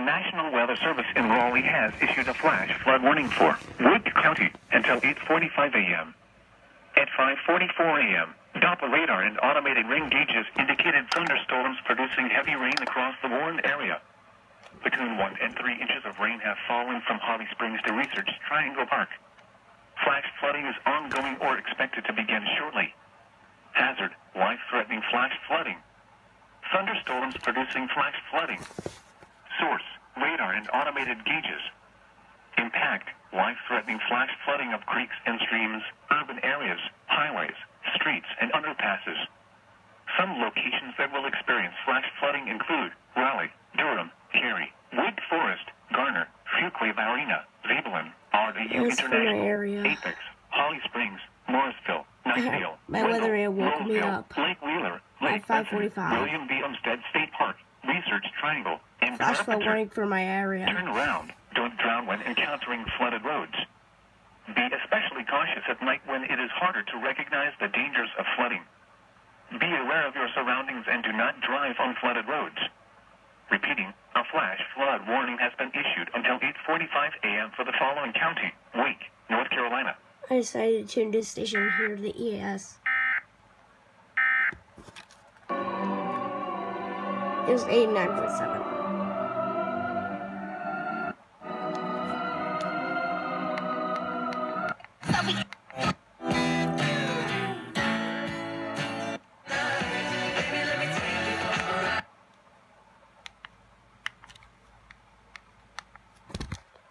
National Weather Service in Raleigh has issued a flash flood warning for Wood County until 8:45 a.m. At 5:44 a.m., Doppler radar and automated rain gauges indicated thunderstorms producing heavy rain across the warned area. Between 1 and 3 inches of rain have fallen from Holly Springs to Research Triangle Park. Flash flooding is ongoing or expected to begin shortly. Hazard, life-threatening flash flooding. Thunderstorms producing flash flooding. Source, radar and automated gauges. Impact, life-threatening flash flooding of creeks and streams, urban areas, highways, streets, and underpasses. Some locations that will experience flash flooding include Raleigh, Durham, Cary, Wood Forest, Garner, Fuquay-Varina, Zebulon, RDU International, Apex, Holly Springs, Morrisville, Knightsville, my weather area woke me up Lake Wheeler, Lake at 5:45. William B. Umstead State Park, Research Triangle, and flash flood warning for my area. Turn around. Don't drown when encountering flooded roads. Be especially cautious at night when it is harder to recognize the dangers of flooding. Be aware of your surroundings and do not drive on flooded roads. Repeating, a flash flood warning has been issued until 8:45 a.m. for the following county: Wake, North Carolina. I decided to tune this station here to the EAS. It was 89.7.